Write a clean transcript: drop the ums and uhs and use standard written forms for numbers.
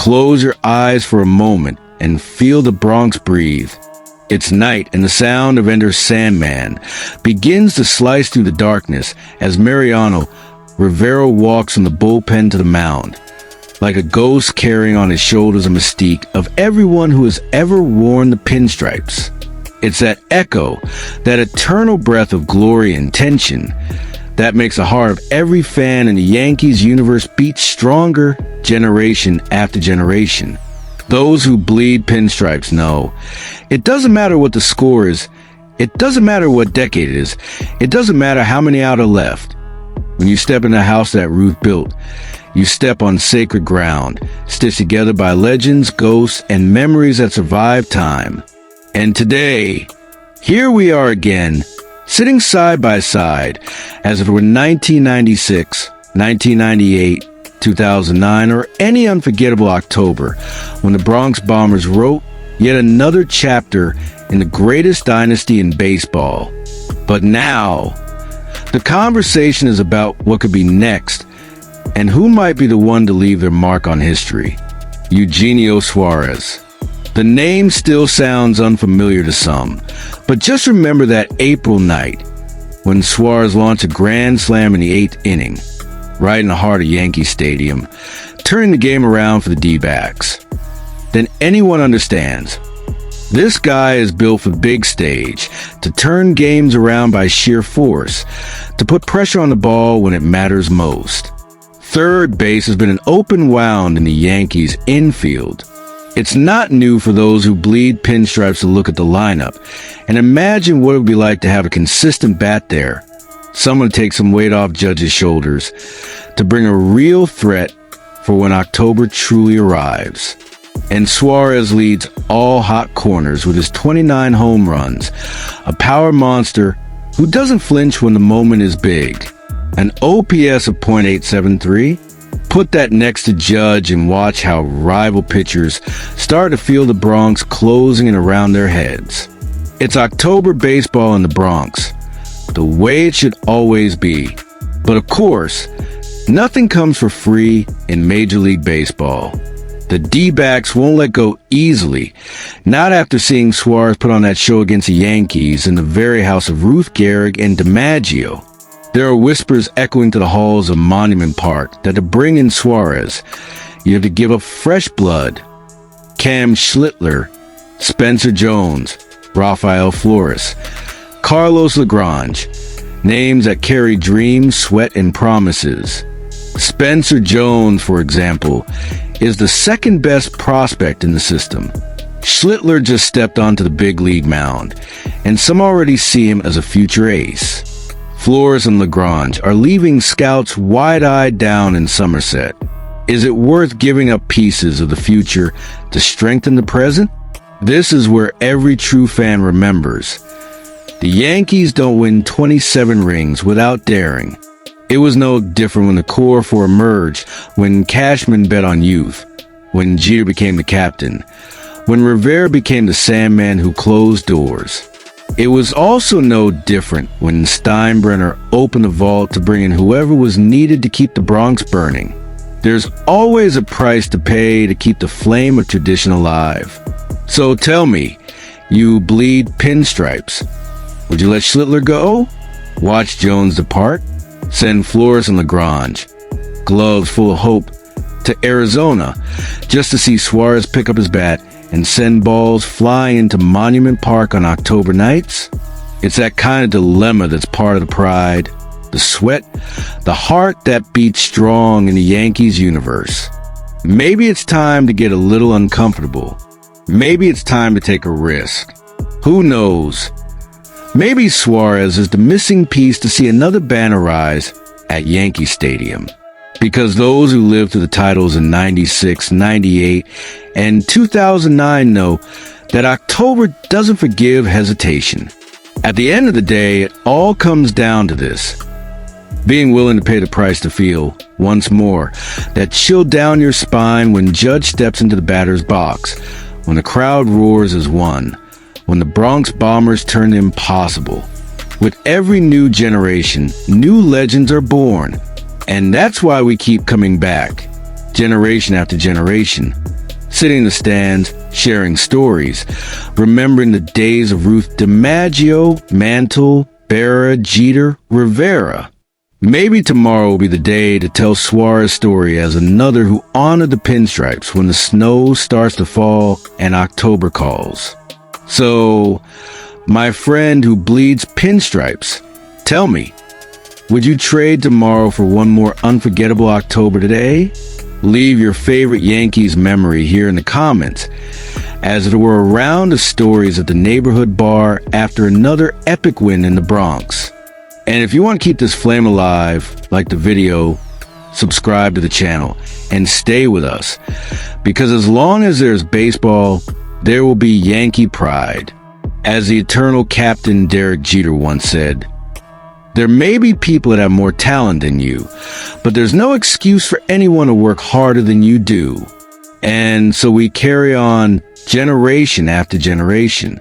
Close your eyes for a moment and feel the Bronx breathe. It's night, and the sound of Ender's Sandman begins to slice through the darkness as Mariano Rivera walks from the bullpen to the mound, like a ghost carrying on his shoulders a mystique of everyone who has ever worn the pinstripes. It's that echo, that eternal breath of glory and tension, that makes the heart of every fan in the Yankees universe beat stronger generation after generation. Those who bleed pinstripes know it doesn't matter what the score is, it doesn't matter what decade it is, it doesn't matter how many out are left. When you step in the house that Ruth built, you step on sacred ground, stitched together by legends, ghosts, and memories that survive time. And today, here we are again, sitting side by side, as if it were 1996, 1998, 2009, or any unforgettable October, when the Bronx Bombers wrote yet another chapter in the greatest dynasty in baseball. But now, the conversation is about what could be next, and who might be the one to leave their mark on history. Eugenio Suárez. The name still sounds unfamiliar to some, but just remember that April night when Suarez launched a grand slam in the 8th inning, right in the heart of Yankee Stadium, turning the game around for the D-backs. Then anyone understands. This guy is built for the big stage, to turn games around by sheer force, to put pressure on the ball when it matters most. Third base has been an open wound in the Yankees' infield. It's not new for those who bleed pinstripes to look at the lineup and imagine what it would be like to have a consistent bat there, someone to take some weight off Judge's shoulders, to bring a real threat for when October truly arrives. And Suarez leads all hot corners with his 29 home runs, a power monster who doesn't flinch when the moment is big. An OPS of .873? Put that next to Judge and watch how rival pitchers start to feel the Bronx closing in around their heads. It's October baseball in the Bronx, the way it should always be. But of course, nothing comes for free in Major League Baseball. The D-backs won't let go easily, not after seeing Suarez put on that show against the Yankees in the very house of Ruth Gehrig and DiMaggio. There are whispers echoing to the halls of Monument Park that to bring in Suarez, you have to give up fresh blood. Cam Schlittler, Spencer Jones, Rafael Flores, Carlos Lagrange, names that carry dreams, sweat, and promises. Spencer Jones, for example, is the second best prospect in the system. Schlittler just stepped onto the big league mound, and some already see him as a future ace. Flores and Lagrange are leaving scouts wide-eyed down in Somerset. Is it worth giving up pieces of the future to strengthen the present? This is where every true fan remembers. The Yankees don't win 27 rings without daring. It was no different when the core four emerged, when Cashman bet on youth, when Jeter became the captain, when Rivera became the Sandman who closed doors. It was also no different when Steinbrenner opened the vault to bring in whoever was needed to keep the Bronx burning. There's always a price to pay to keep the flame of tradition alive. So tell me, you bleed pinstripes, would you let Schlittler go? Watch Jones depart? Send Flores and Lagrange, gloves full of hope, to Arizona just to see Suarez pick up his bat and send balls flying into Monument Park on October nights? It's that kind of dilemma that's part of the pride, the sweat, the heart that beats strong in the Yankees universe. Maybe it's time to get a little uncomfortable. Maybe it's time to take a risk. Who knows? Maybe Suarez is the missing piece to see another banner rise at Yankee Stadium. Because those who lived through the titles in 96, 98, and 2009 know that October doesn't forgive hesitation. At the end of the day, it all comes down to this. Being willing to pay the price to feel, once more, that chill down your spine when Judge steps into the batter's box, when the crowd roars as one, when the Bronx Bombers turn the impossible. With every new generation, new legends are born. And that's why we keep coming back, generation after generation, sitting in the stands, sharing stories, remembering the days of Ruth DiMaggio, Mantle, Berra, Jeter, Rivera. Maybe tomorrow will be the day to tell Suarez's story as another who honored the pinstripes when the snow starts to fall and October calls. So, my friend who bleeds pinstripes, tell me, would you trade tomorrow for one more unforgettable October today? Leave your favorite Yankees memory here in the comments, as there were a round of stories at the neighborhood bar after another epic win in the Bronx. And if you want to keep this flame alive, like the video, subscribe to the channel, and stay with us. Because as long as there's baseball, there will be Yankee pride. As the eternal captain Derek Jeter once said, there may be people that have more talent than you, but there's no excuse for anyone to work harder than you do. And so we carry on generation after generation.